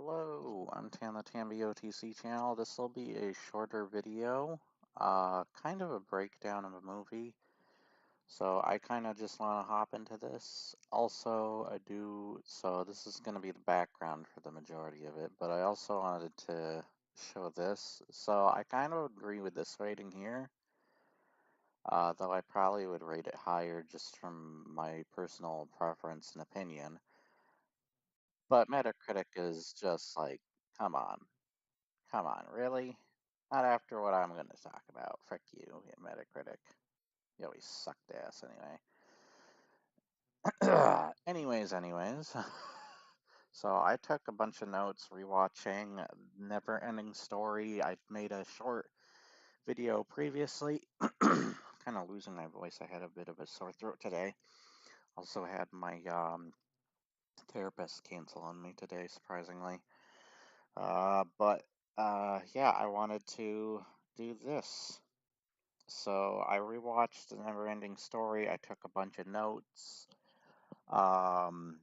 Hello, I'm Tan the Tambi OTC channel. This will be a shorter video, kind of a breakdown of a movie. So I kind of just want to hop into this. So this is going to be the background for the majority of it, but I also wanted to show this. So I kind of agree with this rating here, though I probably would rate it higher just from my personal preference and opinion. But Metacritic is just like, come on. Come on, really? Not after what I'm going to talk about. Frick you, Metacritic. You always sucked ass anyway. anyways. So I took a bunch of notes rewatching Neverending Story. I made a short video previously. Kind of losing my voice. I had a bit of a sore throat today. Also had my therapist cancel on me today, surprisingly. But yeah, I wanted to do this. So I rewatched the Neverending Story. I took a bunch of notes. Um,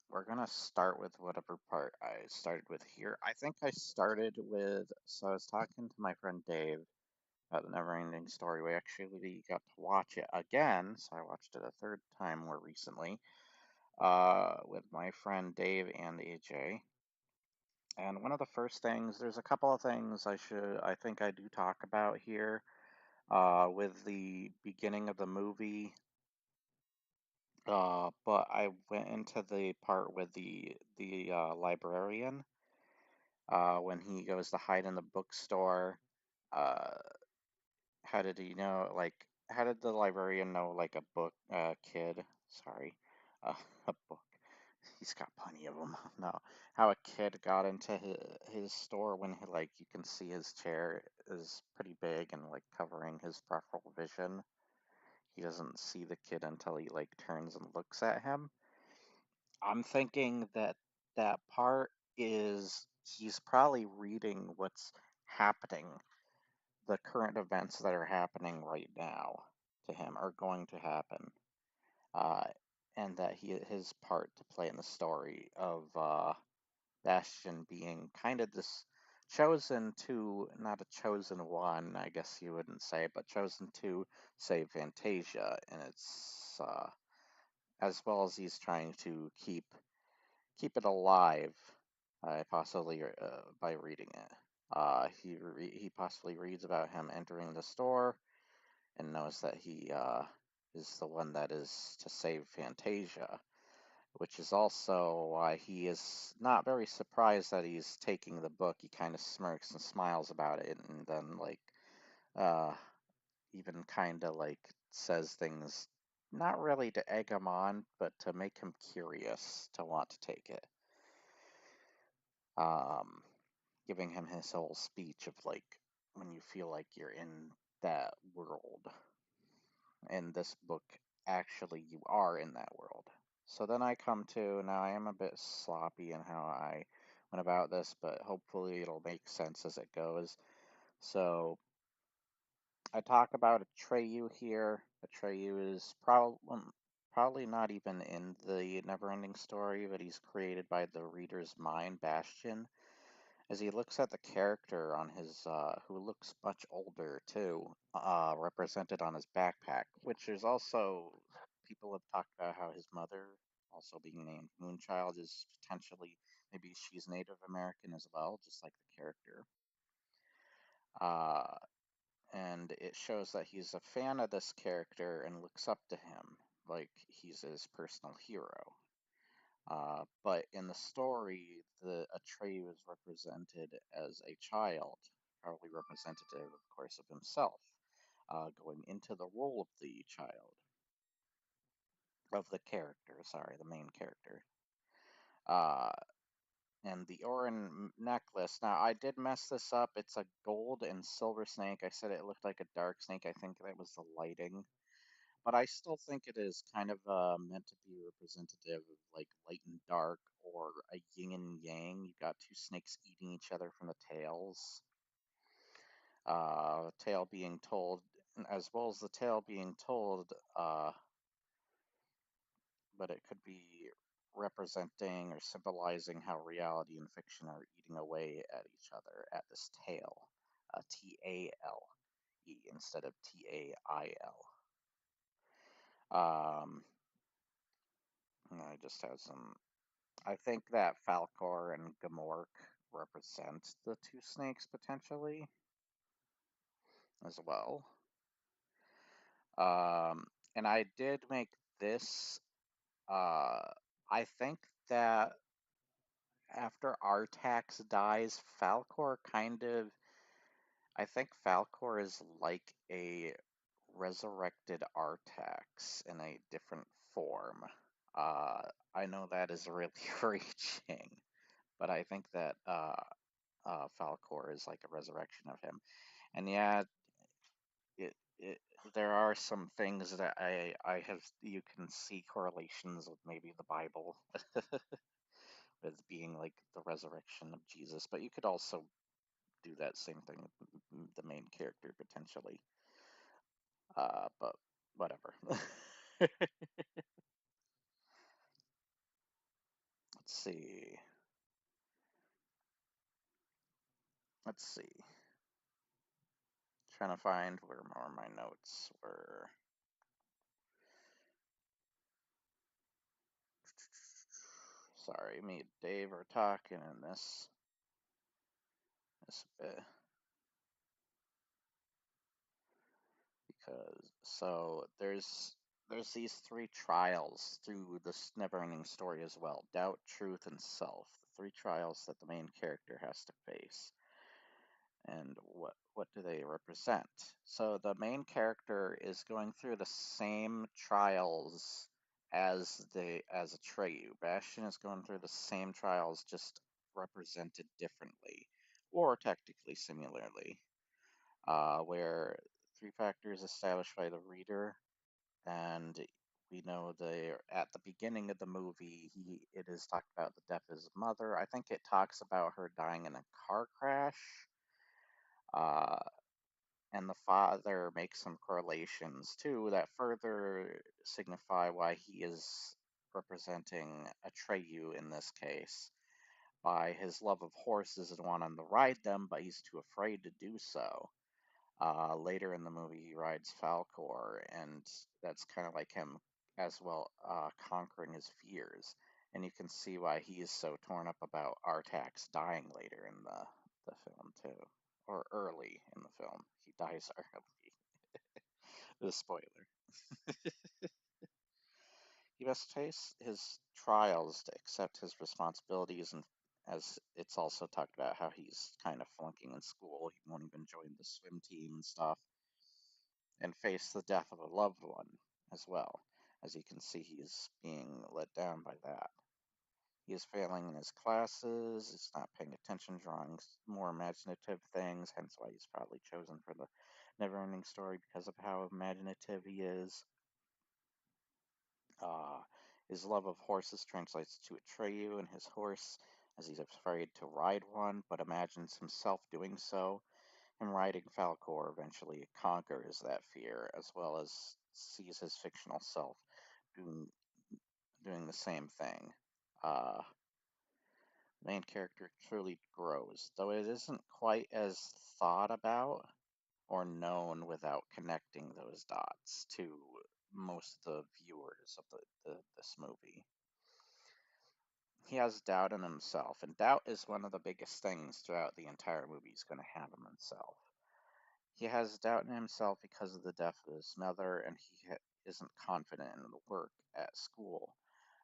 we're gonna start with whatever part I started with here. I think I started with, so I was talking to my friend Dave about the Neverending Story. We actually got to watch it again, so I watched it a third time more recently, with my friend Dave and AJ. And one of the first things, there's a couple of things I think I do talk about here, with the beginning of the movie. But I went into the part with the librarian, when he goes to hide in the bookstore. Uh, how did he know? Like, how did the librarian know? Like a book, kid. Sorry, uh, a book. He's got plenty of them. No, how a kid got into his store when like you can see his chair is pretty big and like covering his peripheral vision. He doesn't see the kid until he like turns and looks at him. I'm thinking that that part is he's probably reading what's happening, the current events that are happening right now to him are going to happen, uh, and that his part to play in the story of Bastion being kind of this chosen to, not a chosen one, I guess you wouldn't say, but chosen to save Fantasia, and it's as well as he's trying to keep it alive, possibly by reading it. He possibly reads about him entering the store and knows that he is the one that is to save Fantasia, which is also why he is not very surprised that he's taking the book. He kind of smirks and smiles about it, and then uh, even kind of like says things not really to egg him on, but to make him curious to want to take it. Um, Giving him his whole speech of like, when you feel like you're in that world, in this book, actually you are in that world. So then I come to, now I am a bit sloppy in how I went about this, but hopefully it'll make sense as it goes. So I talk about Atreyu here. Atreyu is probably not even in the Neverending Story, but he's created by the reader's mind, Bastion, as he looks at the character on his, who looks much older too, represented on his backpack, which is also, people have talked about how his mother, also being named Moonchild, is potentially, maybe she's Native American as well, just like the character. Uh, and it shows that he's a fan of this character and looks up to him like he's his personal hero. But in the story, the Atreyu is represented as a child, probably representative, of course, of himself, going into the role of the child, of the character, sorry, the main character. Uh, and the Orin necklace, now I did mess this up. It's a gold and silver snake. I said it looked like a dark snake. I think that was the lighting. But I still think it is kind of meant to be representative of like light and dark, or a yin and yang. You've got two snakes eating each other from the tails. Tail being told, as well as the tail being told, but it could be. representing or symbolizing how reality and fiction are eating away at each other at this tail, T-A-L-E instead of T-A-I-L. I just have some. I think that Falcor and Gamork represent the two snakes potentially as well. Um, and I did make this. Uh, I think that after Artax dies, Falcor kind of. I think Falcor is like a resurrected Artax in a different form. Uh, I know that is really reaching, but I think that Falcor is like a resurrection of him. And yeah, it there are some things that I have you can see correlations with maybe the Bible with being like the resurrection of Jesus, but you could also do that same thing with the main character potentially. But whatever. Let's see. Let's see. Trying to find where more of my notes were. Sorry, me and Dave are talking in this bit because there's these three trials through this never-ending story as well: doubt, truth, and self. The three trials that the main character has to face. And what do they represent? So the main character is going through the same trials as Atreyu. Bastion is going through the same trials, just represented differently, or technically similarly. Where three factors established by the reader, and we know they at the beginning of the movie it is talked about the death of his mother. I think it talks about her dying in a car crash. Uh, and the father makes some correlations too that further signify why he is representing Atreyu in this case by his love of horses and wanting to ride them, but he's too afraid to do so. Later in the movie, he rides Falcor, and that's kind of like him as well, conquering his fears. And you can see why he is so torn up about Artax dying later in the film too, or early in the film. He dies early. The spoiler. He must face his trials to accept his responsibilities, and as it's also talked about how he's kind of flunking in school, he won't even join the swim team and stuff, and face the death of a loved one as well. As you can see, he is being let down by that. He is failing in his classes, he's not paying attention, drawing more imaginative things, hence why he's probably chosen for the Neverending story because of how imaginative he is. Uh, his love of horses translates to Atreyu and his horse, as he's afraid to ride one, but imagines himself doing so. Him riding Falcor eventually conquers that fear, as well as sees his fictional self doing, doing the same thing. Uh, the main character truly grows, though it isn't quite as thought about or known without connecting those dots to most of the viewers of this movie. He has doubt in himself, and doubt is one of the biggest things throughout the entire movie he's going to have in himself. He has doubt in himself because of the death of his mother, and he isn't confident in the work at school.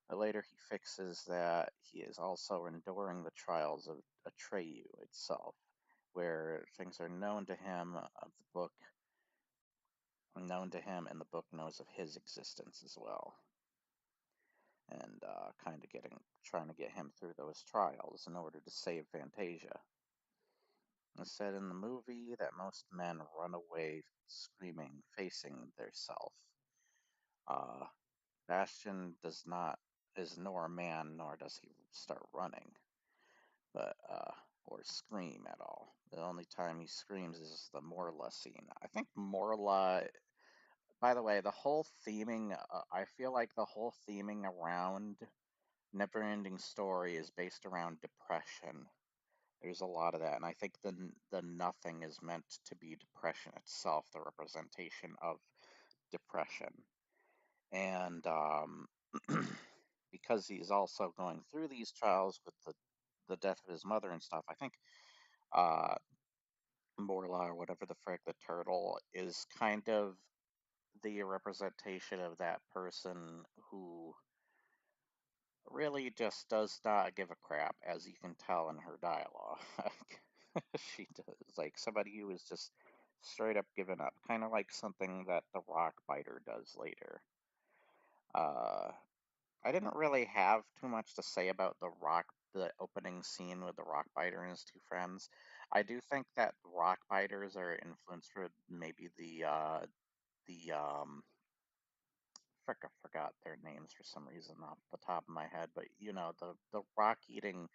But later he fixes that he is also enduring the trials of Atreyu itself, where things are known to him of the book, known to him, and the book knows of his existence as well. And kind of trying to get him through those trials in order to save Fantasia. It's said in the movie that most men run away screaming, facing their self. Uh, Bastion does not is nor a man, nor does he start running, but or scream at all. The only time he screams is the Morla scene. I think Morla. By the way, the whole theming. I feel like the whole theming around Neverending Story is based around depression. There's a lot of that, and I think the nothing is meant to be depression itself, the representation of depression. And because he's also going through these trials with the death of his mother and stuff, I think uh, Morla or whatever the frick, the turtle, is kind of the representation of that person who really just does not give a crap, as you can tell in her dialogue. She does, like somebody who is just straight up given up, kind of like something that the rock biter does later. Uh, I didn't really have too much to say about the opening scene with the rock biter and his two friends. I do think that rock biters are influenced for maybe the frick, I forgot their names for some reason off the top of my head, but you know, the rock eating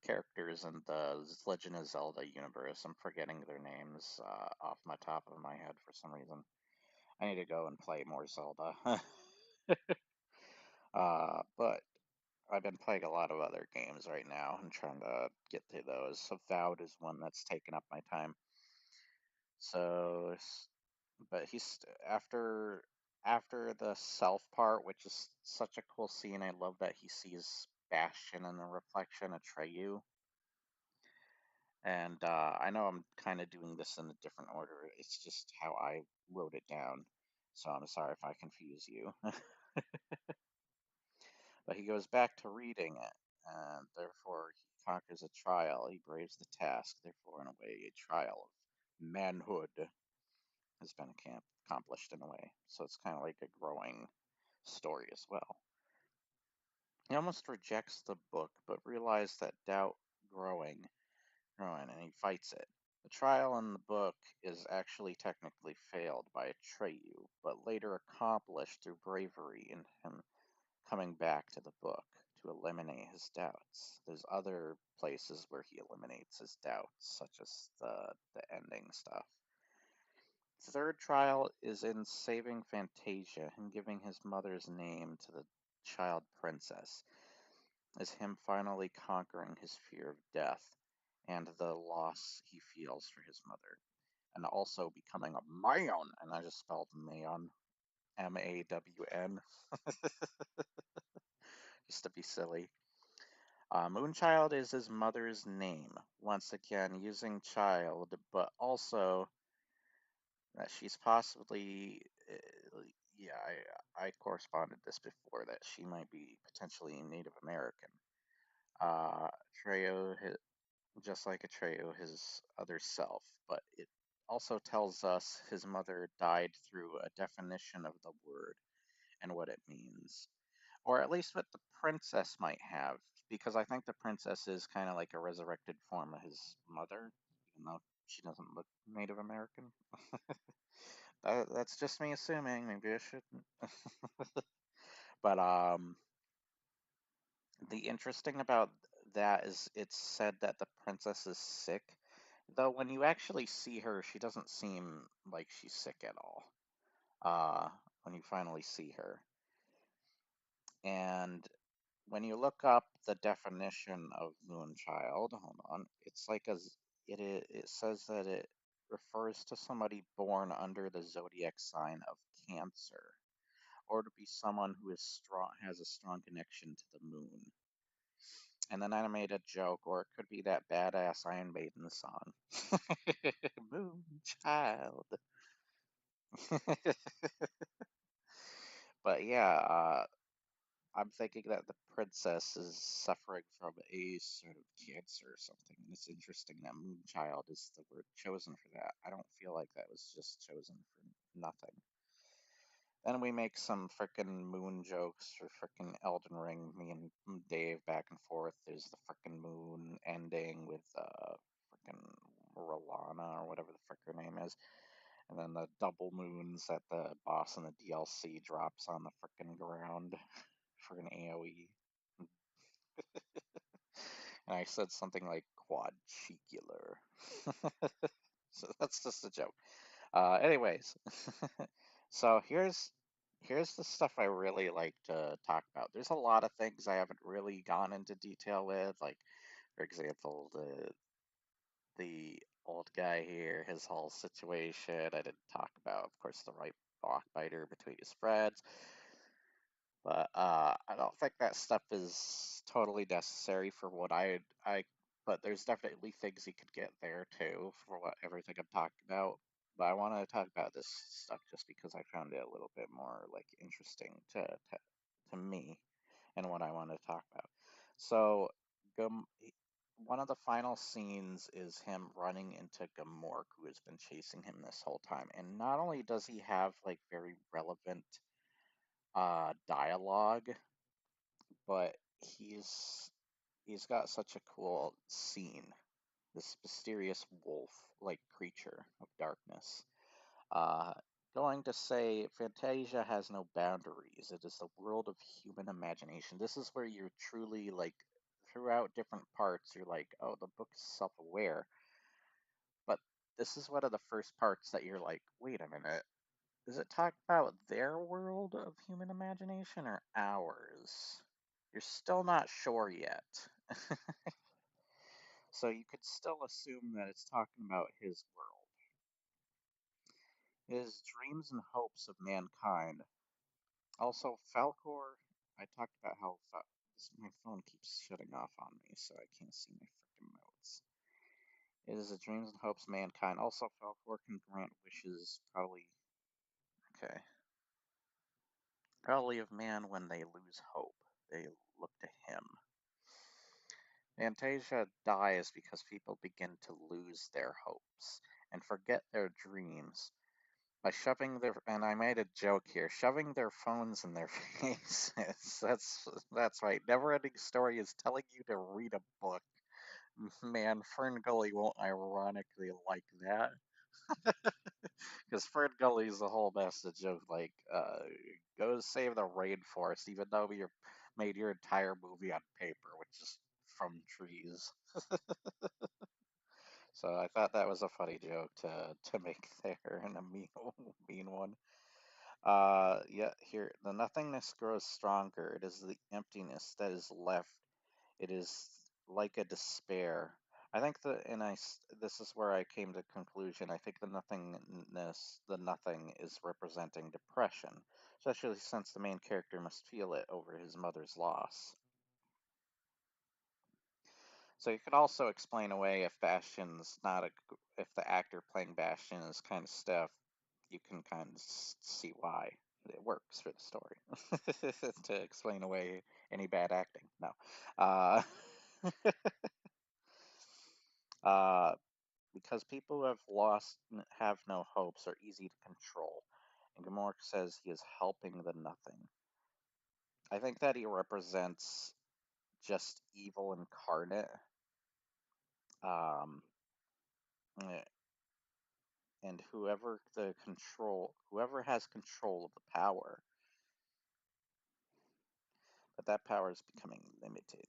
characters in the Legend of Zelda universe. I'm forgetting their names off my top of my head for some reason. I need to go and play more Zelda. But I've been playing a lot of other games right now and trying to get through those. Avowed is one that's taken up my time. So, but he's after the self part, which is such a cool scene. I love that he sees Bastion in the reflection of Treyu. And I know I'm kind of doing this in a different order. It's just how I wrote it down. So I'm sorry if I confuse you. But he goes back to reading it, and therefore he conquers a trial. He braves the task. Therefore, in a way, a trial of manhood has been accomplished in a way. So it's kind of like a growing story as well. He almost rejects the book, but realizes that doubt growing, and he fights it. The trial in the book is actually technically failed by Atreyu, but later accomplished through bravery in him coming back to the book to eliminate his doubts. There's other places where he eliminates his doubts, such as the ending stuff. The third trial is in saving Fantasia and giving his mother's name to the child princess, is him finally conquering his fear of death and the loss he feels for his mother, and also becoming a man. And I just spelled man, Mawn, just to be silly. Moonchild is his mother's name, once again using child, but also that she's possibly, yeah, I corresponded this before, that she might be potentially Native American. Uh, Treyo, just like Atreyu, his other self, but it also tells us his mother died through a definition of the word and what it means, or at least what the princess might have, because I think the princess is kind of like a resurrected form of his mother, even though she doesn't look Native American. That's just me assuming. Maybe I shouldn't. But the interesting about that is it's said that the princess is sick, though when you actually see her, she doesn't seem like she's sick at all. Uh, when you finally see her, and when you look up the definition of Moonchild, hold on, it's like it says that it refers to somebody born under the zodiac sign of Cancer, or to be someone who is strong, has a strong connection to the moon. And then I made a joke, or it could be that badass Iron Maiden song, Moonchild. But yeah, I'm thinking that the princess is suffering from a sort of cancer or something, and it's interesting that Moonchild is the word chosen for that. I don't feel like that was just chosen for nothing. Then we make some frickin' moon jokes for frickin' Elden Ring, me and Dave back and forth. There's the frickin' moon ending with frickin' Rolana or whatever the frick her name is. And then the double moons that the boss in the DLC drops on the frickin' ground for an AoE. And I said something like quadricular. So that's just a joke. Anyways, so Here's the stuff I really like to talk about. There's a lot of things I haven't really gone into detail with, like for example, the old guy here, his whole situation. I didn't talk about, of course, the right biter between his friends, but I don't think that stuff is totally necessary for what I. But there's definitely things he could get there too for what everything I'm talking about. But I want to talk about this stuff just because I found it a little bit more like interesting to me and what I want to talk about. So, one of the final scenes is him running into Gamork, who has been chasing him this whole time. And not only does he have like very relevant dialogue, but he's got such a cool scene. This mysterious wolf-like creature of darkness. Uh, Going to say Fantasia has no boundaries. It is the world of human imagination. This is where you're truly like, throughout different parts, you're like, oh, the book is self-aware. But this is one of the first parts that you're like, wait a minute, does it talk about their world of human imagination or ours? You're still not sure yet. So you could still assume that it's talking about his world. His dreams and hopes of mankind. Also, Falcor, I talked about how my phone keeps shutting off on me, so I can't see my freaking notes. It is the dreams and hopes of mankind. Also, Falcor can grant wishes, okay, probably of man when they lose hope. They look to him. Fantasia dies because people begin to lose their hopes and forget their dreams by shoving their, and I made a joke here, shoving their phones in their faces. That's right. Neverending Story is telling you to read a book. Man, Fern Gully won't ironically like that. Because Fern Gully is the whole message of like, go save the rainforest, even though you made your entire movie on paper, which is from trees. So I thought that was a funny joke to make there and a mean one. Yeah, here, the nothingness grows stronger. It is the emptiness that is left. It is like a despair. I think this is where I came to conclusion. I think the nothingness, the nothing is representing depression, especially since the main character must feel it over his mother's loss. So you could also explain away if Bastion's not a, if the actor playing Bastion is kind of stiff, you can kind of see why it works for the story to explain away any bad acting. No, uh, uh, because people who have lost have no hopes are easy to control, and Gamork says he is helping the nothing. I think that he represents just evil incarnate. Um, eh, and whoever has control of the power, but that power is becoming limited.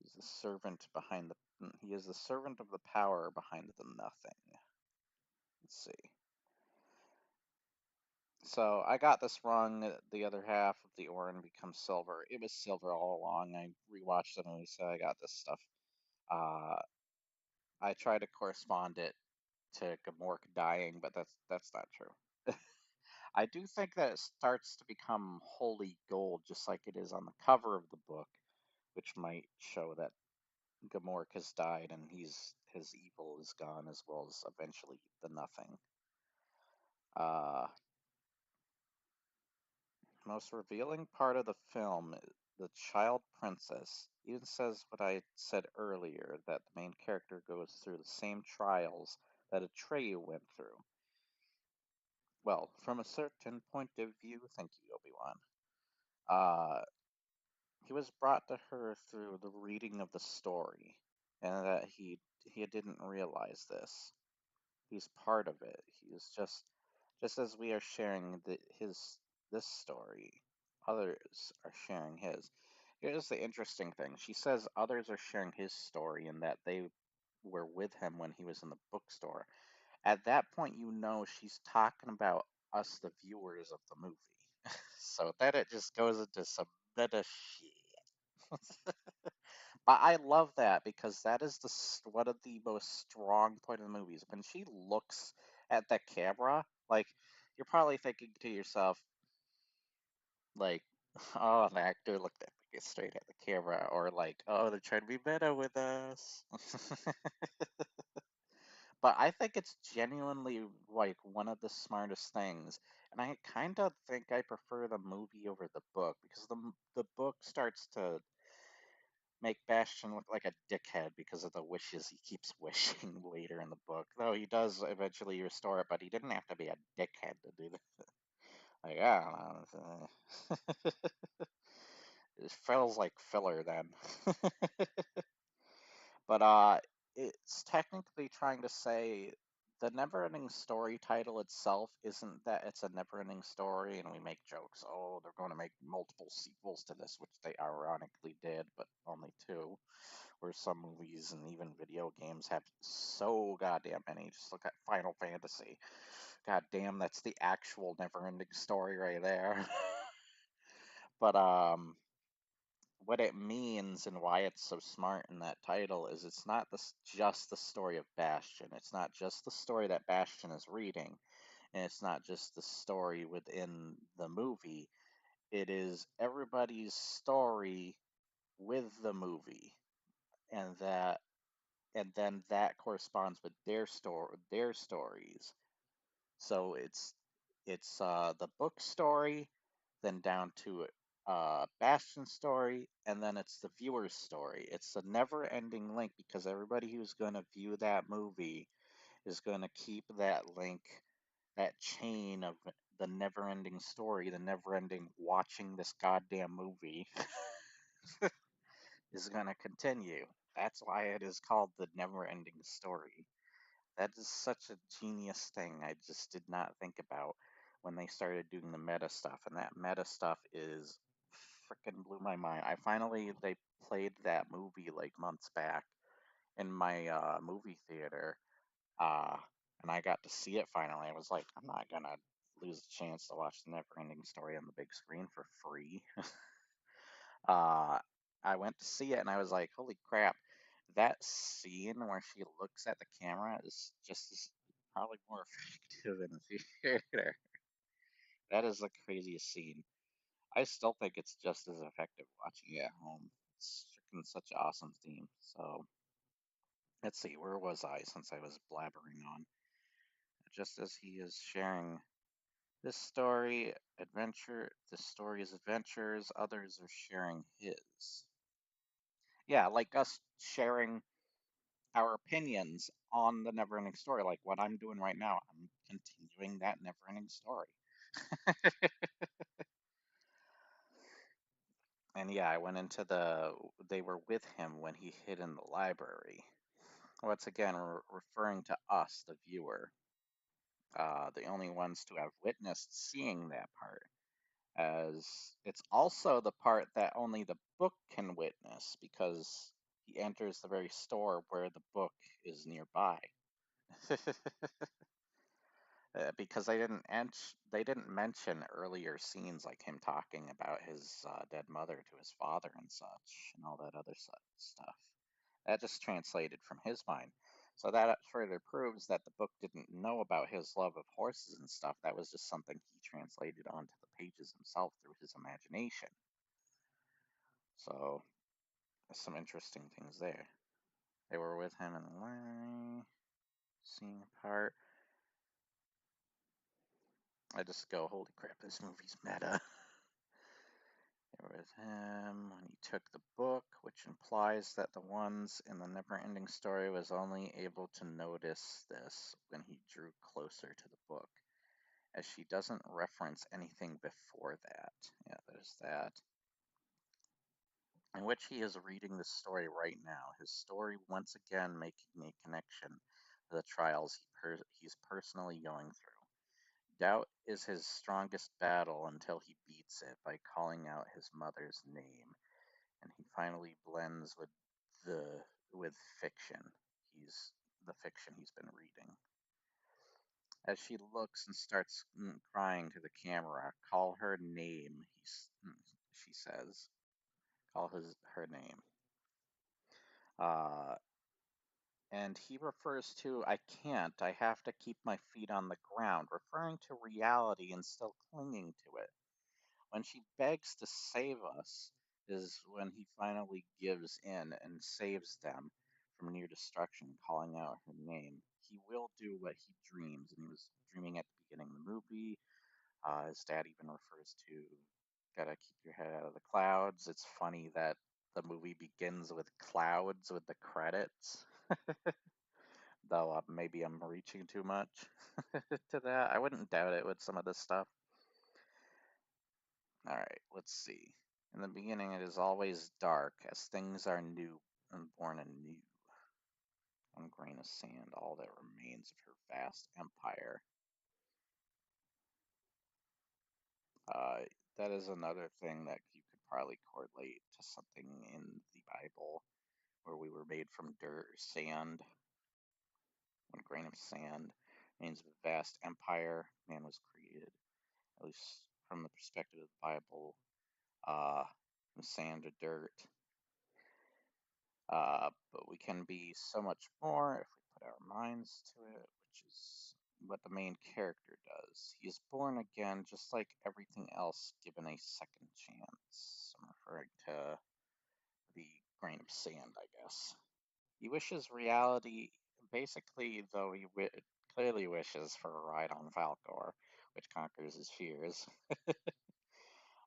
He's the servant behind he is the servant of the power behind the nothing. Let's see. So I got this wrong. The other half of the Orin becomes silver. It was silver all along. I rewatched the movie, so I got this stuff. Uh, I tried to correspond it to Gamork dying, but that's not true. I do think that it starts to become holy gold, just like it is on the cover of the book, which might show that Gamork has died and his evil is gone, as well as eventually the nothing. Uh, Most revealing part of the film, the child princess, even says what I said earlier, that the main character goes through the same trials that Atreyu went through. Well, from a certain point of view, thank you, Obi-Wan. Uh, he was brought to her through the reading of the story, and that he didn't realize this. He's part of it. He's just as we are sharing this story, others are sharing his. Here's the interesting thing. She says others are sharing his story and that they were with him when he was in the bookstore. At that point, you know she's talking about us, the viewers of the movie. So then it just goes into some meta shit. But I love that because that is one of the most strong point of the movies. When she looks at the camera, like you're probably thinking to yourself, like, oh, the actor looked at straight at the camera, or like, oh, they're trying to be meta with us. But I think it's genuinely like one of the smartest things, and I kind of think I prefer the movie over the book because the book starts to make Bastion look like a dickhead because of the wishes he keeps wishing later in the book. Though he does eventually restore it, but he didn't have to be a dickhead to do that. Like, I don't know. It feels like filler then. But it's technically trying to say the Neverending Story title itself isn't that it's a never-ending story, and we make jokes. Oh, they're going to make multiple sequels to this, which they ironically did, but only two. Where some movies and even video games have so goddamn many. Just look at Final Fantasy. God damn, that's the actual never-ending story right there. But what it means and why it's so smart in that title is it's not just the story of Bastion. It's not just the story that Bastion is reading, and it's not just the story within the movie. It is everybody's story with the movie, and that and then that corresponds with their stories. So it's the book story, then down to Bastion's story, and then it's the viewer's story. It's a never-ending link because everybody who's going to view that movie is going to keep that link, that chain of the never-ending story, the never-ending watching this goddamn movie is going to continue. That's why it is called the never-ending story. That is such a genius thing I just did not think about when they started doing the meta stuff, and that meta stuff is freaking blew my mind. They played that movie like months back in my movie theater, uh, and I got to see it finally. I was like, I'm not gonna lose the chance to watch the Neverending Story on the big screen for free. uh, I went to see it and I was like, holy crap, that scene where she looks at the camera is just as probably more effective in the theater. That is the craziest scene. I still think it's just as effective watching it at home. It's freaking such an awesome theme. So let's see, where was I since I was blabbering on? Just as he is sharing this story's adventures, others are sharing his. Yeah, like us sharing our opinions on the Neverending Story, like what I'm doing right now. I'm continuing that Neverending Story. And yeah, I went into they were with him when he hid in the library. Once again, we're referring to us, the viewer, the only ones to have witnessed seeing that part, as it's also the part that only the book can witness because he enters the very store where the book is nearby. Because they didn't mention earlier scenes like him talking about his dead mother to his father and such, and all that other stuff. That just translated from his mind. So that further proves that the book didn't know about his love of horses and stuff. That was just something he translated onto the pages himself through his imagination. So there's some interesting things there. They were with him in the library, seeing part. I just go, holy crap, this movie's meta. They were with him when he took the book, which implies that the ones in the never-ending story was only able to notice this when he drew closer to the book, as she doesn't reference anything before that. Yeah, there's that. In which he is reading the story right now, his story once again making a connection to the trials he's personally going through. Doubt is his strongest battle until he beats it by calling out his mother's name, and he finally blends the with fiction. He's the fiction he's been reading. As she looks and starts crying to the camera, call her name, she says. Call her name. Uh, and he refers to, I can't, I have to keep my feet on the ground, referring to reality and still clinging to it. When she begs to save us, is when he finally gives in and saves them from near destruction, calling out her name. He will do what he dreams, and he was dreaming at the beginning of the movie. His dad even refers to gotta keep your head out of the clouds. It's funny that the movie begins with clouds with the credits, though maybe I'm reaching too much to that. I wouldn't doubt it with some of this stuff. All right, let's see. In the beginning, it is always dark, as things are new and born anew. One grain of sand, all that remains of her vast empire. Uh, that is another thing that you could probably correlate to something in the Bible where we were made from dirt or sand. One grain of sand means a vast empire. Man was created, at least from the perspective of the Bible, from sand to dirt. But we can be so much more if we put our minds to it, which is what the main character does. He is born again, just like everything else, given a second chance. I'm referring to the grain of sand, I guess. He wishes reality, basically, though clearly wishes for a ride on Falcor, which conquers his fears.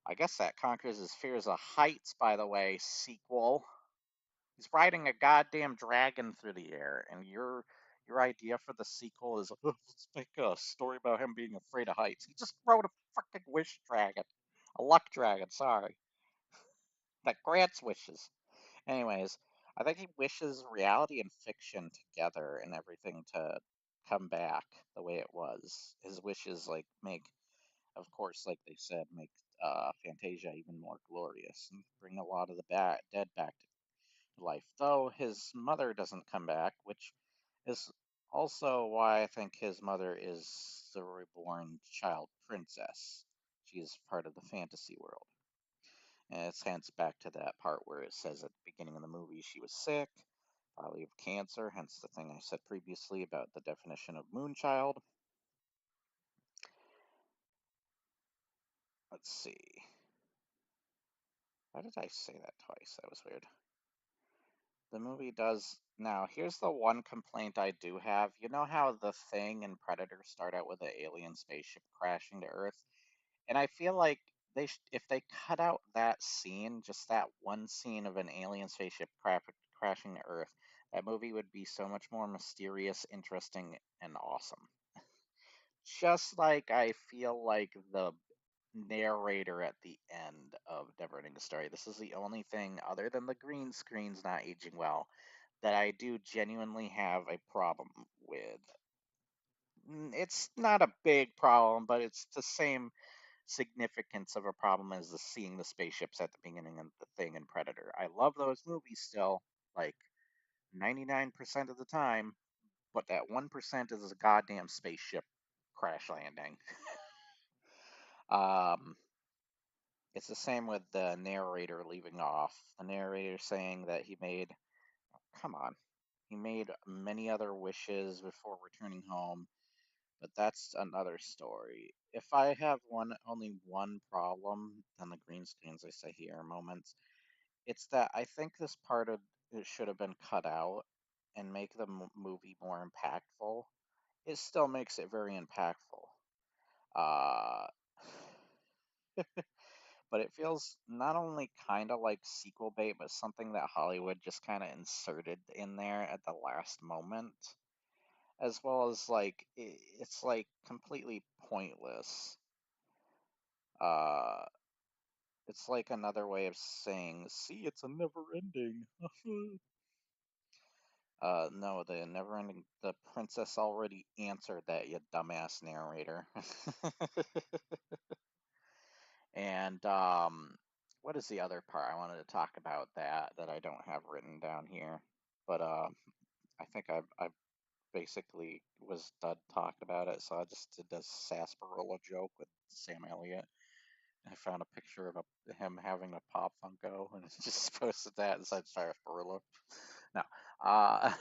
I guess that conquers his fears of heights, by the way, sequel. He's riding a goddamn dragon through the air, and your idea for the sequel is let's make a story about him being afraid of heights. He just wrote a freaking wish dragon, a luck dragon. Sorry, that grants wishes. Anyways, I think he wishes reality and fiction together and everything to come back the way it was. His wishes like make, of course, like they said, make Fantasia even more glorious and bring a lot of the dead back to life. Though his mother doesn't come back, which is also why I think his mother is the reborn child princess. She is part of the fantasy world. And it's hence back to that part where it says at the beginning of the movie she was sick, probably of cancer, hence the thing I said previously about the definition of moonchild. Let's see. Why did I say that twice? That was weird. The movie does. Now, here's the one complaint I do have. You know how The Thing and Predator start out with an alien spaceship crashing to Earth? And I feel like if they cut out that scene, just that one scene of an alien spaceship crashing to Earth, that movie would be so much more mysterious, interesting, and awesome. Just like I feel like the narrator at the end of Neverending Story. This is the only thing, other than the green screens not aging well, that I do genuinely have a problem with. It's not a big problem, but it's the same significance of a problem as the seeing the spaceships at the beginning of the Thing and Predator. I love those movies still, like 99% of the time, but that 1% is a goddamn spaceship crash landing. Um, it's the same with the narrator leaving off. The narrator saying that come on, he made many other wishes before returning home, but that's another story. If I have only one problem, then the green screens I say here moments, it's that I think this part of it should have been cut out and make the movie more impactful. It still makes it very impactful. Uh, but it feels not only kind of like sequel bait, but something that Hollywood just kind of inserted in there at the last moment, as well as like it's like completely pointless. Uh, it's like another way of saying, "See, it's a never ending." No, the never ending. The princess already answered that, you dumbass narrator. And what is the other part I wanted to talk about that I don't have written down here? But I think I've basically was done talking about it, so I just did this sarsaparilla joke with Sam Elliott. I found a picture of him having a pop Funko, and it's just posted that and said sarsaparilla. No, uh,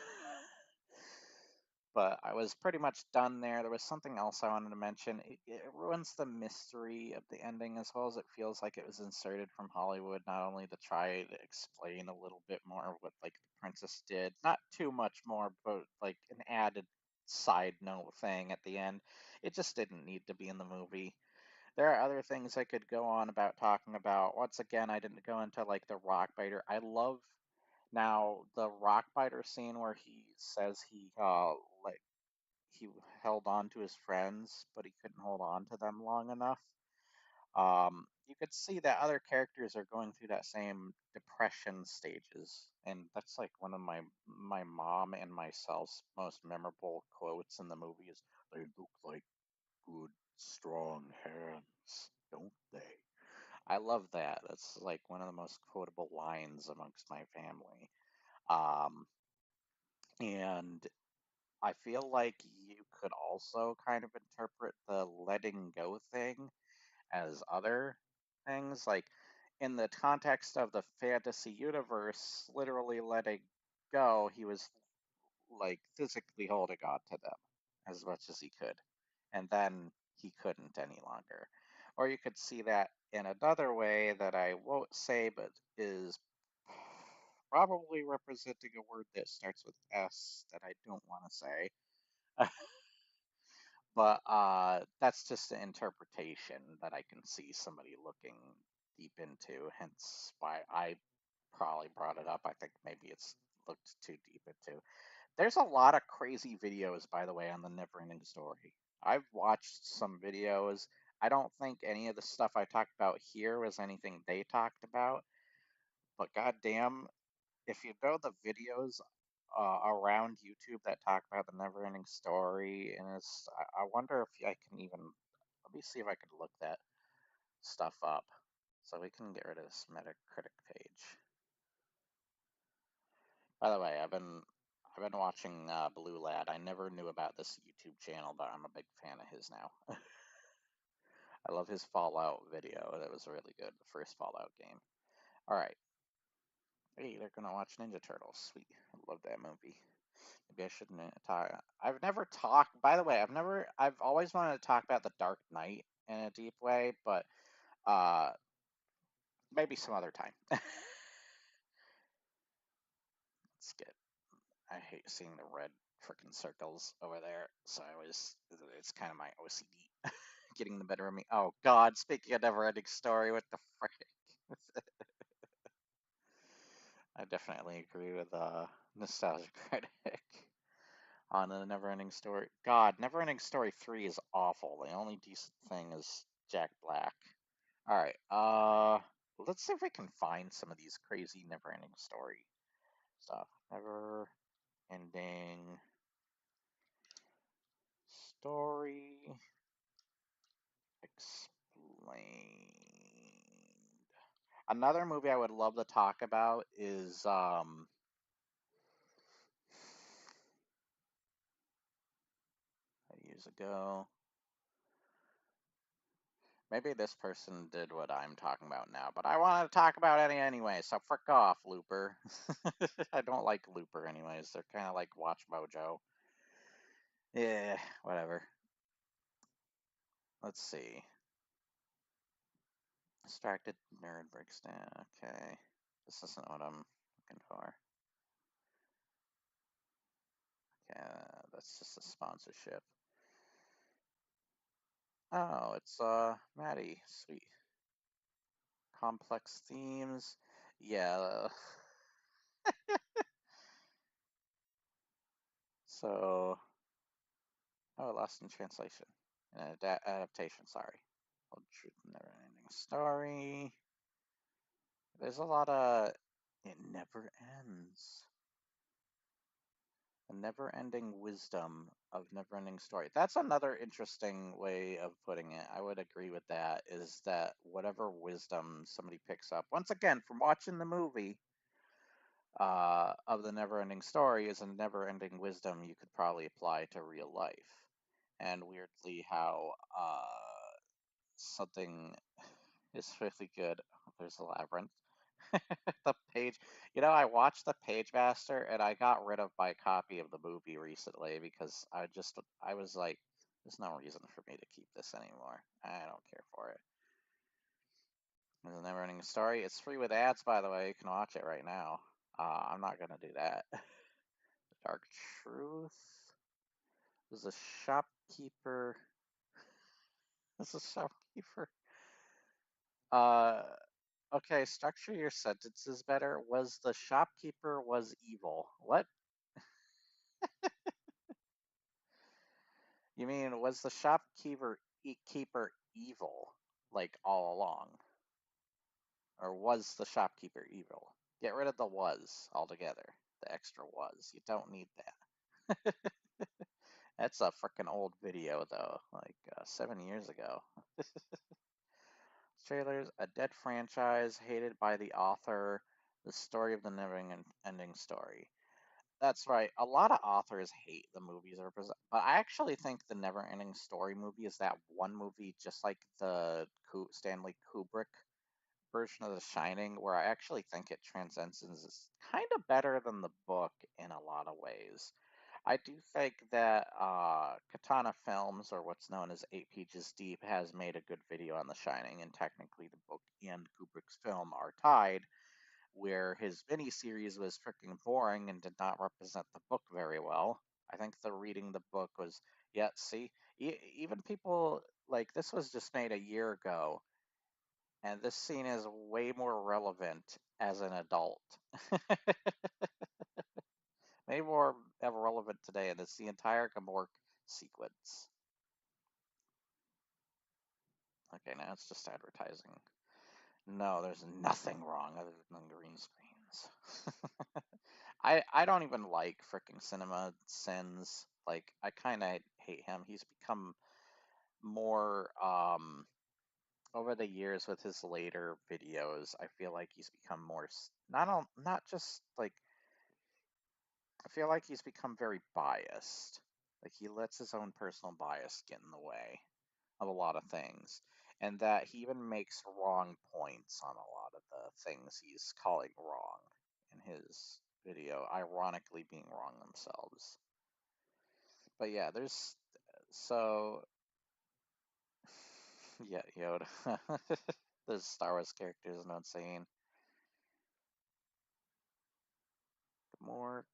but I was pretty much done there. There was something else I wanted to mention. It ruins the mystery of the ending as well as it feels like it was inserted from Hollywood, not only to try to explain a little bit more of what like the princess did, not too much more, but like an added side note thing at the end. It just didn't need to be in the movie. There are other things I could go on about talking about. Once again, I didn't go into like the rock biter. I love now the rock biter scene where he says like he held on to his friends, but he couldn't hold on to them long enough. You could see that other characters are going through that same depression stages, and that's like one of my mom and myself's most memorable quotes in the movie is, "They look like good, strong hands, don't they?" I love that. That's like one of the most quotable lines amongst my family. Um, and I feel like you could also kind of interpret the letting go thing as other things. Like in the context of the fantasy universe, literally letting go, he was like physically holding on to them as much as he could. And then he couldn't any longer. Or you could see that in another way that I won't say, but is probably representing a word that starts with S that I don't want to say. But that's just an interpretation that I can see somebody looking deep into, hence why I probably brought it up. I think maybe it's looked too deep into. There's a lot of crazy videos, by the way, on the Neverending Story. I've watched some videos. I don't think any of the stuff I talked about here was anything they talked about, but goddamn, if you know the videos around YouTube that talk about the Neverending Story, and I wonder if I can even let me see if I can look that stuff up so we can get rid of this Metacritic page. By the way, I've been watching Blue Lad. I never knew about this YouTube channel, but I'm a big fan of his now. I love his Fallout video. That was really good, the first Fallout game. All right. Hey, they're gonna watch Ninja Turtles. Sweet. I love that movie. Maybe I shouldn't talk. I've never talked. By the way, I've always wanted to talk about the Dark Knight in a deep way, but uh, maybe some other time. Let's get. I hate seeing the red freaking circles over there, so it's kind of my OCD getting the better of me. Oh God! Speaking of never-ending story, what the frick? I definitely agree with Nostalgia Critic on the Neverending Story. God, Neverending Story 3 is awful. The only decent thing is Jack Black. All right, let's see if we can find some of these crazy Neverending Story stuff. Never-ending Story explained. Another movie I would love to talk about is years ago. Maybe this person did what I'm talking about now, but I wanted to talk about it anyway, so frick off, Looper. I don't like Looper anyways. They're kind of like Watch Mojo. Yeah, whatever. Let's see. Distracted nerd breaks down. Okay. This isn't what I'm looking for. Yeah, that's just a sponsorship. Oh, it's Maddie. Sweet. Complex themes. Yeah. So, oh, lost in translation. An adaptation, sorry. Old Truth Never Ending Story. There's a lot of. It never ends. The never ending wisdom of never ending story. That's another interesting way of putting it. I would agree with that. Is that whatever wisdom somebody picks up, once again, from watching the movie, of the never-ending story is a never-ending wisdom you could probably apply to real life. And weirdly, how something is really good. There's a labyrinth. The page, I watched the Page Master and I got rid of my copy of the movie recently because I was like, there's no reason for me to keep this anymore. I don't care for it. There's a never-ending story. It's free with ads, by the way. You can watch it right now. I'm not gonna do that. The Dark Truth. There's a shopkeeper. There's a shopkeeper. Uh, okay, structure your sentences better. Was the shopkeeper was evil? What? You mean was the shopkeeper evil like all along? Or was the shopkeeper evil? Get rid of the was altogether. The extra was. You don't need that. That's a freaking old video though, like 7 years ago. Trailers, a dead franchise, hated by the author, the story of the never ending story. That's right. A lot of authors hate the movies that are present, but I actually think the Never Ending Story movie is that one movie, just like the Stanley Kubrick version of The Shining, where I actually think it transcends and is kind of better than the book in a lot of ways. I do think that Katana Films, or what's known as 8 Pages Deep, has made a good video on The Shining, and technically the book and Kubrick's film are tied, where his miniseries was freaking boring and did not represent the book very well. I think the reading the book was, yeah, see, even people like this was just made a year ago, and this scene is way more relevant as an adult. Way more ever relevant today, and it's the entire Gamork sequence. Okay, now it's just advertising. No, there's nothing wrong other than green screens. I don't even like freaking Cinema Sins. Like I kind of hate him. He's become more over the years with his later videos. I feel like he's become more not just like I feel like he's become very biased. Like he lets his own personal bias get in the way of a lot of things, and that he even makes wrong points on a lot of the things he's calling wrong in his video, ironically being wrong themselves. But yeah, there's so yeah, Yoda. There's Star Wars characters, no insane. More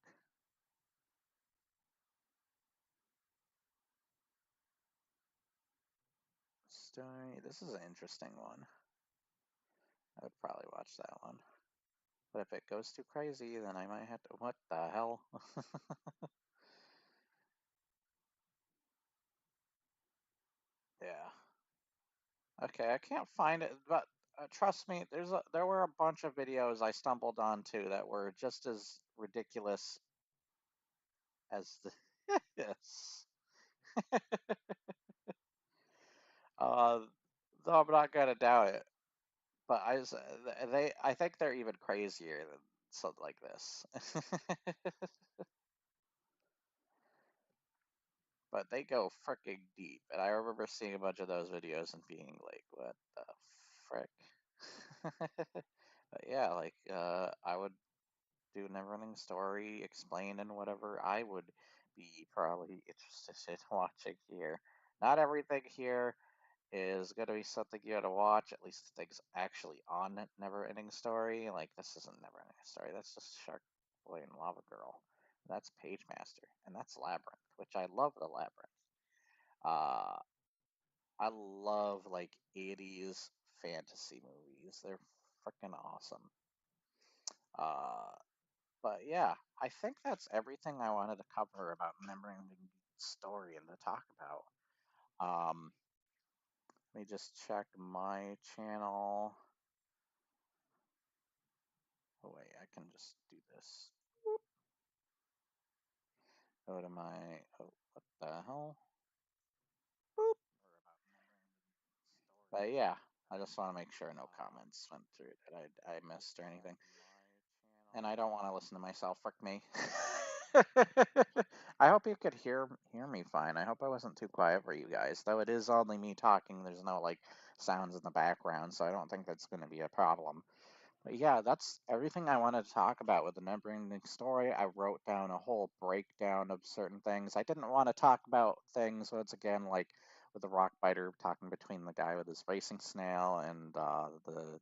story. This is an interesting one. I would probably watch that one. But if it goes too crazy, then I might have to. What the hell? Yeah. Okay, I can't find it, but trust me, there were a bunch of videos I stumbled onto that were just as ridiculous as the yes. Uh, though I'm not gonna doubt it, but I think they're even crazier than something like this. But they go freaking deep, and I remember seeing a bunch of those videos and being like, "What the frick?" But yeah, like I would do Neverending Story, explain, and whatever. I would be probably interested in watching here. Not everything here is going to be something you got to watch, at least the things actually on Neverending Story. Like, this isn't Neverending Story, that's just Shark Boy and Lava Girl. That's Page Master, and that's Labyrinth, which I love the Labyrinth. Uh, I love like 80s fantasy movies. They're freaking awesome. Uh, But yeah, I think that's everything I wanted to cover about remembering the story and to talk about. Let me just check my channel. Oh wait, I can just do this. Go to my. Oh, what the hell? Boop. But yeah, I just want to make sure no comments went through that I missed or anything. and I don't want to listen to myself. Frick me. I hope you could hear me fine. I hope I wasn't too quiet for you guys. Though it is only me talking, there's no like sounds in the background, so I don't think that's going to be a problem. But yeah, that's everything I wanted to talk about with the Neverending Story. I wrote down a whole breakdown of certain things. I didn't want to talk about things once again, like with the rock biter talking between the guy with his racing snail and the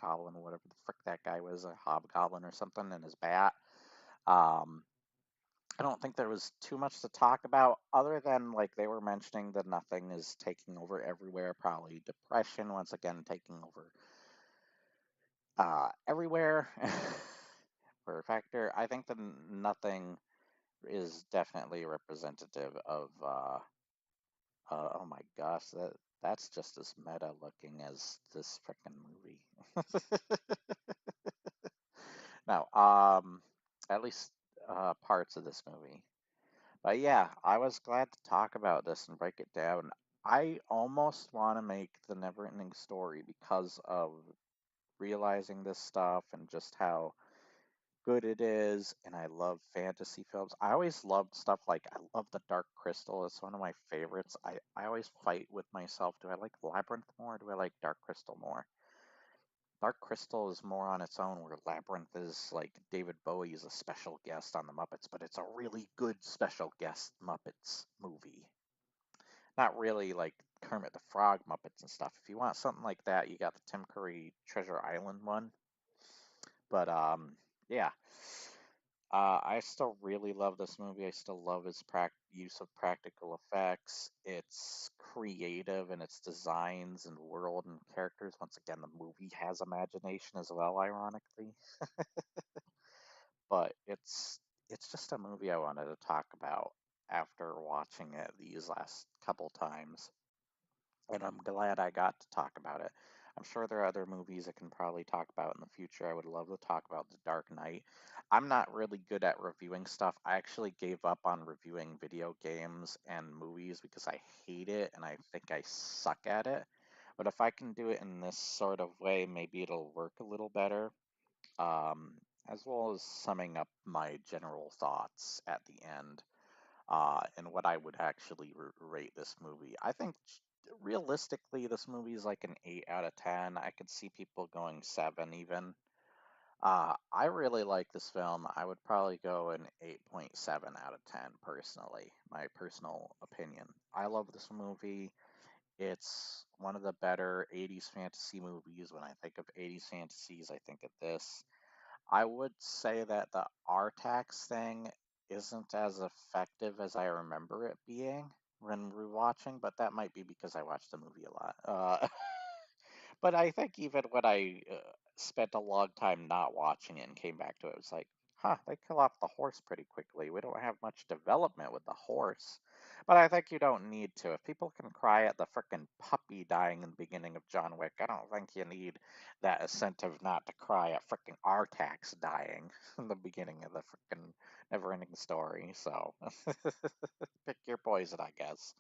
goblin, or whatever the frick that guy was, a hobgoblin or something, and his bat. Um, I don't think there was too much to talk about other than like they were mentioning that nothing is taking over everywhere, probably depression once again taking over everywhere for a factor. I think that nothing is definitely representative of oh my gosh, that's just as meta looking as this freaking movie. No, at least parts of this movie. But yeah, I was glad to talk about this and break it down. I almost want to make the Neverending Story because of realizing this stuff and just how good it is. And I love fantasy films. I always loved stuff like I love The Dark Crystal. It's one of my favorites. I always fight with myself. Do I like Labyrinth more or do I like Dark Crystal more? Dark Crystal is more on its own, where Labyrinth is like David Bowie is a special guest on the Muppets, but it's a really good special guest Muppets movie. Not really like Kermit the Frog Muppets and stuff. If you want something like that, you got the Tim Curry Treasure Island one. But yeah. I still really love this movie. I still love its use of practical effects. It's creative in its designs and world and characters. Once again, the movie has imagination as well, ironically. But it's just a movie I wanted to talk about after watching it these last couple times. And I'm glad I got to talk about it. I'm sure there are other movies I can probably talk about in the future. I would love to talk about The Dark Knight. I'm not really good at reviewing stuff. I actually gave up on reviewing video games and movies because I hate it and I think I suck at it. But if I can do it in this sort of way, maybe it'll work a little better. Um, as well as summing up my general thoughts at the end and what I would actually rate this movie. I think realistically, this movie is like an 8 out of 10. I could see people going 7 even. I really like this film. I would probably go an 8.7 out of 10 personally, my personal opinion. I love this movie. It's one of the better 80s fantasy movies. When I think of 80s fantasies, I think of this. I would say that the Artax thing isn't as effective as I remember it being when rewatching, but that might be because I watched the movie a lot. But I think even when I spent a long time not watching it and came back to it, it was like, huh, they kill off the horse pretty quickly. We don't have much development with the horse. But I think you don't need to. If people can cry at the frickin' puppy dying in the beginning of John Wick, I don't think you need that incentive not to cry at frickin' Artax dying in the beginning of the frickin' never-ending story. So pick your poison, I guess.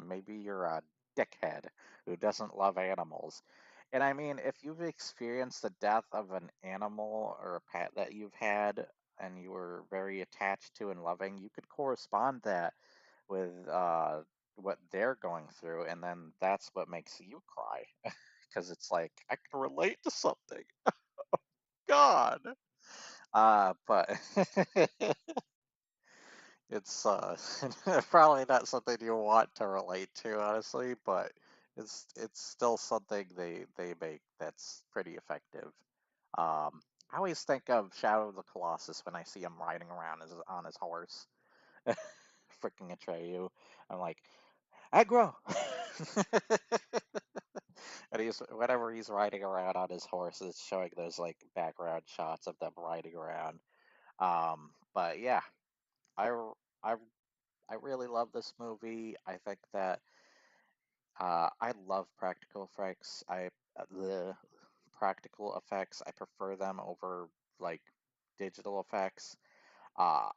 Maybe you're a dickhead who doesn't love animals. And I mean, if you've experienced the death of an animal or a pet that you've had and you were very attached to and loving, you could correspond that with what they're going through, and then that's what makes you cry. Because it's like, I can relate to something. God. But it's probably not something you want to relate to, honestly, but it's still something they make that's pretty effective. I always think of Shadow of the Colossus when I see him riding around on his horse, freaking Atreyu. I'm like, aggro. And he's whenever he's riding around on his horse, it's showing those like background shots of them riding around. But yeah, I I I really love this movie. I think that I love practical effects. The practical effects. I prefer them over like digital effects. Uh,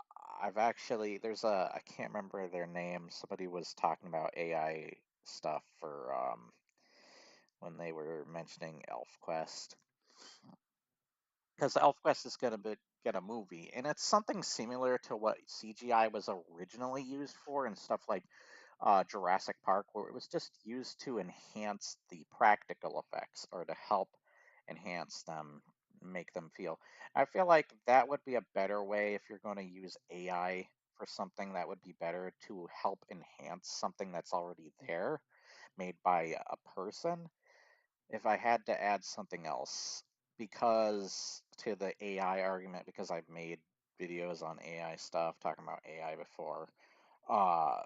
I've actually there's a I can't remember their name. Somebody was talking about AI stuff for when they were mentioning ElfQuest. because ElfQuest is going to get a movie, and it's something similar to what CGI was originally used for and stuff like Jurassic Park, where it was just used to enhance the practical effects or to help enhance them, make them feel. I feel like that would be a better way if you're going to use AI for something that would be better to help enhance something that's already there, made by a person. If I had to add something else, because to the AI argument, because I've made videos on AI stuff, talking about AI before, uh,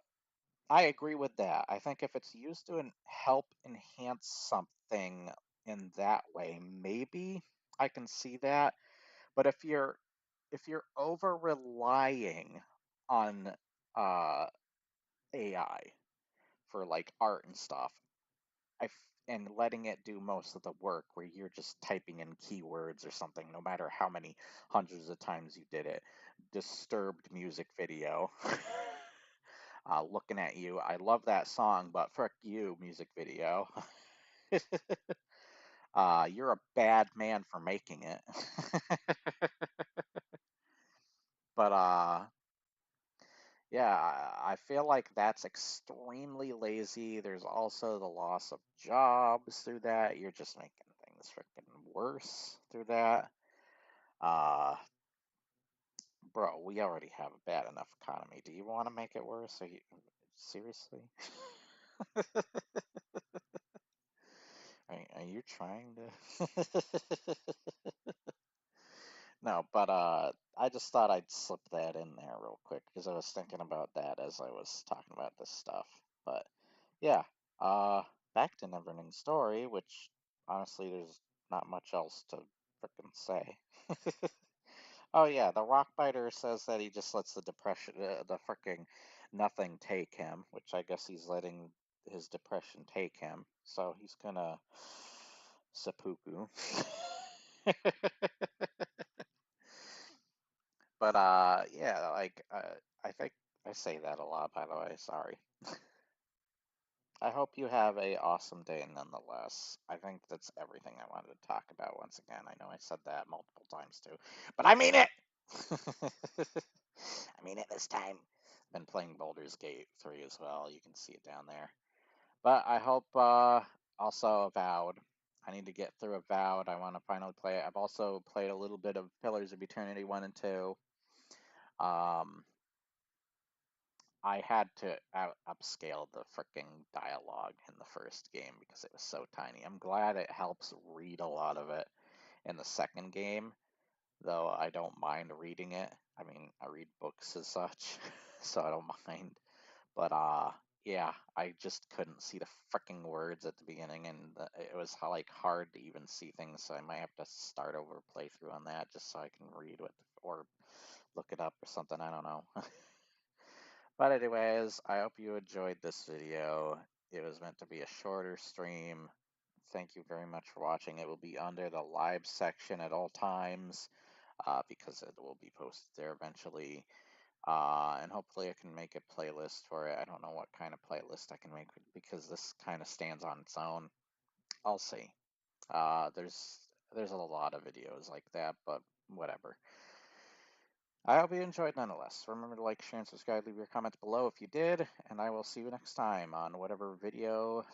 I agree with that. I think if it's used to help enhance something in that way, maybe I can see that. But if you're over relying on uh, AI for like art and stuff, and letting it do most of the work where you're just typing in keywords or something, no matter how many hundreds of times you did it. Disturbed music video. Looking at you. I love that song, but frick you, music video. You're a bad man for making it. But yeah, I feel like that's extremely lazy. There's also the loss of jobs through that. You're just making things freaking worse through that. Uh, bro, we already have a bad enough economy. Do you want to make it worse? Seriously? Are you trying to? No, but I just thought I'd slip that in there real quick because I was thinking about that as I was talking about this stuff. But yeah, uh, back to Neverending Story, which honestly, there's not much else to frickin' say. Oh yeah, the Rockbiter says that he just lets the frickin' nothing take him, which I guess he's letting his depression take him. So he's gonna seppuku. But yeah, like I think I say that a lot, by the way. Sorry. I hope you have a awesome day nonetheless. I think that's everything I wanted to talk about once again. I know I said that multiple times too, but I mean it. I mean it this time. Been playing Baldur's Gate 3 as well. You can see it down there. But I hope also Avowed. I need to get through Avowed. I want to finally play it. I've also played a little bit of Pillars of Eternity 1 and 2. Um, I had to upscale the freaking dialogue in the first game because it was so tiny. I'm glad it helps read a lot of it in the second game, though I don't mind reading it. I mean, I read books as such, so I don't mind. But yeah, I just couldn't see the freaking words at the beginning, and it was like hard to even see things. So I might have to start over a playthrough on that just so I can read what or look it up or something. I don't know. But anyways, I hope you enjoyed this video. It was meant to be a shorter stream. Thank you very much for watching. It will be under the live section at all times because it will be posted there eventually. And hopefully I can make a playlist for it. I don't know what kind of playlist I can make because this kind of stands on its own. I'll see. Uh, there's there's a lot of videos like that, but whatever. I hope you enjoyed nonetheless. Remember to like, share, and subscribe. Leave your comments below if you did, and I will see you next time on whatever video